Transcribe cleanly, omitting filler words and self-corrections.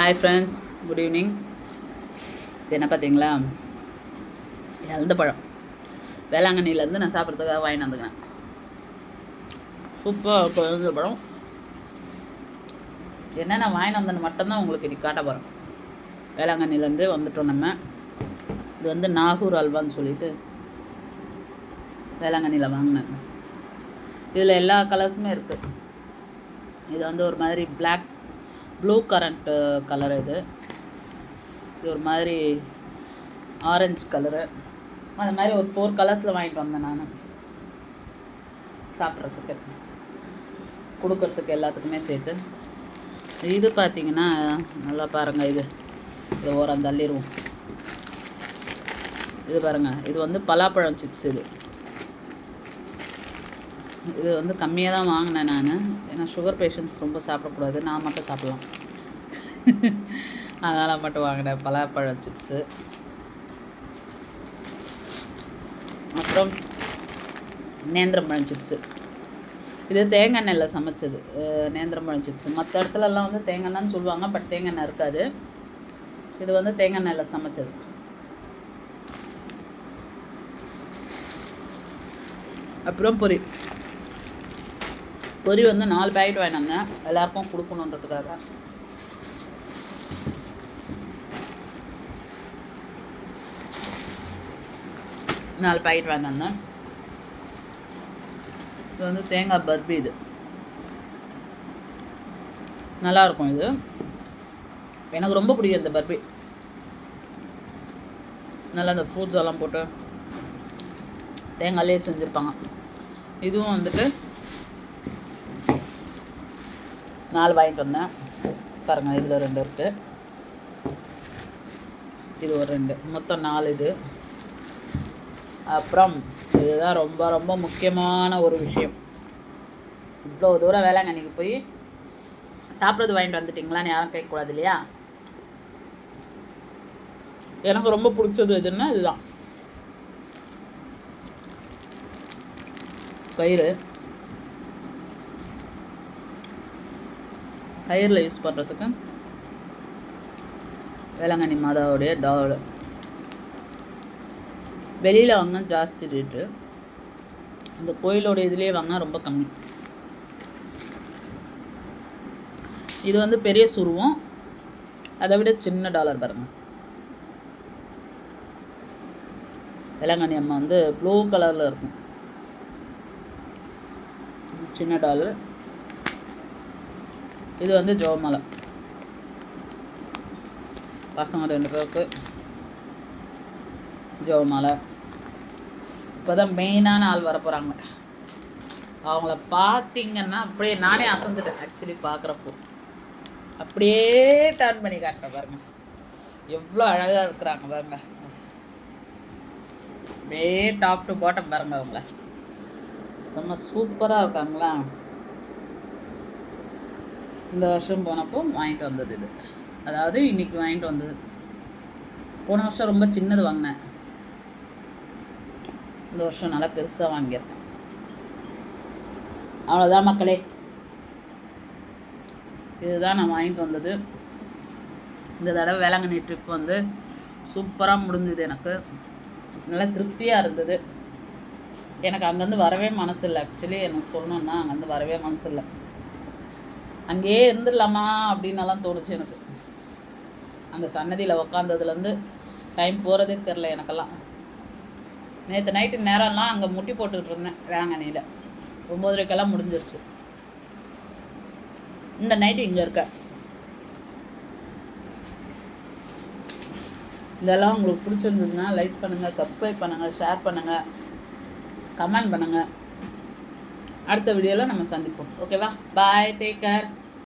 Hi friends, good evening. இது என்ன பார்த்தீங்களா, இழந்த பழம் வேளாங்கண்ணிலேருந்து நான் சாப்பிட்றதுக்காக வாங்கிட்டு வந்துக்கிறேன். சூப்பராக இருக்கும் இழந்த பழம். என்னென்ன வாங்கிட்டு வந்தேன்னு மட்டும்தான் உங்களுக்கு இன்றைக்கி காட்ட போகிறோம். வேளாங்கண்ணிலேருந்து வந்துட்டோம் நம்ம. இது வந்து நாகூர் அல்வான்னு சொல்லிட்டு வேளாங்கண்ணியில் வாங்கினேன். இதில் எல்லா கலர்ஸுமே இருக்குது. இது வந்து ஒரு மாதிரி ப்ளூ கரண்ட் கலர். இது ஒரு மாதிரி ஆரஞ்சு கலரு. அந்த மாதிரி ஒரு 4 கலர்ஸில் வாங்கிட்டு வந்தேன் நான் சாப்பிட்றதுக்கு, கொடுக்கறதுக்கு எல்லாத்துக்குமே சேர்த்து. இது பார்த்திங்கன்னா நல்லா பாருங்கள். இது ஓரம் தள்ளிடுவோம். இது பாருங்கள், இது வந்து பலாப்பழம் சிப்ஸ். இது வந்து கம்மியாக தான் வாங்கினேன் நான். ஏன்னா சுகர் பேஷண்ட்ஸ் ரொம்ப சாப்பிடக்கூடாது, நான் மட்டும் சாப்பிட்லாம். அதனால் மட்டும் வாங்கினேன் பலாப்பழம் சிப்ஸு. அப்புறம் நேந்திரம்பழம் சிப்ஸு. இது தேங்காய் எண்ணெயில் சமைச்சது நேந்திரம்பழம் சிப்ஸு. மற்ற இடத்துலலாம் வந்து தேங்காய் எண்ணெய்னு சொல்லுவாங்க, பட் தேங்காய் எண்ணெய் இருக்காது. இது வந்து தேங்காய் எண்ணெயில் சமைச்சது. அப்புறம் பொரி வந்து 4 பேக்கெட் வாங்கிட்டு வந்தேன், எல்லாருக்கும் கொடுக்கணுன்றதுக்காக. நாலு பேக்கெட் வாங்கிட்டு வந்தேன். இது வந்து தேங்காய் பர்பி. இது நல்லாயிருக்கும். இது எனக்கு ரொம்ப பிடிக்கும் இந்த பர்பி. நல்லா இந்த ஃப்ரூட்ஸ் எல்லாம் போட்டு தேங்காயிலே செஞ்சுருப்பாங்க. இதுவும் வந்துட்டு 4 வாங்கிட்டு வந்தேன். பாருங்கள், இதில் 2 இருக்குது, இது ஒரு 2, மொத்தம் 4 இது. அப்புறம் இதுதான் ரொம்ப ரொம்ப முக்கியமான ஒரு விஷயம். இவ்வளோ தூரம் வேளாங்கண்ணிக்கு போய் சாப்பிட்றது வாங்கிட்டு வந்துட்டிங்களான்னு யாரும் கேட்கக்கூடாது இல்லையா? எனக்கு ரொம்ப பிடிச்சது எதுன்னா இதுதான், கயிறில் யூஸ் பண்ணுறதுக்கு வேளாங்கண்ணி மாதாவுடைய டால். வெளியில் வாங்கினா ஜாஸ்தி ரேட்டு, இந்த கோயிலோட இதுலேயே வாங்கினா ரொம்ப கம்மி. இது வந்து பெரிய சுருவம், அதை விட சின்ன டாலர் பாருங்கள். வேளாங்கண்ணி அம்மா வந்து ப்ளூ கலரில் இருக்கும். இது சின்ன டாலர். இது வந்து ஜோமாலை. பசங்க 2 பேருக்கு ஜோமாலை. இப்போ தான் மெயினான ஆள் வர போகிறாங்க. அவங்கள பார்த்திங்கன்னா அப்படியே நானே அசந்துட்டேன். ஆக்சுவலி பார்க்குறப்போ அப்படியே டர்ன் பண்ணி காட்டுறேன் பாருங்கள், எவ்வளோ அழகாக இருக்கிறாங்க பாருங்கள். அப்படியே டாப் டு பாட்டம் பாருங்கள், அவங்கள செம்ம சூப்பராக இருக்காங்களா. இந்த வருஷம் போனப்போ வாங்கிட்டு வந்தது இது, அதாவது இன்றைக்கி வாங்கிட்டு வந்தது. போன வருஷம் ரொம்ப சின்னது வாங்கினேன், இந்த வருஷம் நல்லா பெருசாக வாங்கியிருக்கேன். அவ்வளோதான் மக்களே, இதுதான் நான் வாங்கிட்டு வந்தது. இந்த தடவை வேளாங்கண்ணி ட்ரிப் வந்து சூப்பராக முடிஞ்சுது. எனக்கு நல்லா திருப்தியாக இருந்தது. எனக்கு அங்கேருந்து வரவே மனசு இல்லை. ஆக்சுவலி எனக்கு சொல்லணுன்னா அங்கேருந்து வரவே மனசு இல்லை. அங்கேயே இருந்துடலாமா அப்படின்னலாம் தோணுச்சு எனக்கு. அங்கே சன்னதியில் உக்காந்ததுலேருந்து டைம் போகிறதே தெரில எனக்கெல்லாம். நேற்று நைட்டு நேரம்லாம் அங்கே முட்டி போட்டுக்கிட்டு இருந்தேன் வேளாங்கண்ணியில். 9:30 முடிஞ்சிருச்சு. இந்த நைட்டு இங்கே இருக்கேன். இதெல்லாம் உங்களுக்கு பிடிச்சிருந்ததுன்னா லைக் பண்ணுங்கள், சப்ஸ்கிரைப் பண்ணுங்கள், ஷேர் பண்ணுங்கள், கமெண்ட் பண்ணுங்கள். அடுத்த வீடியோவில் நம்ம சந்திப்போம். ஓகேவா? பாய், டேக் கேர்.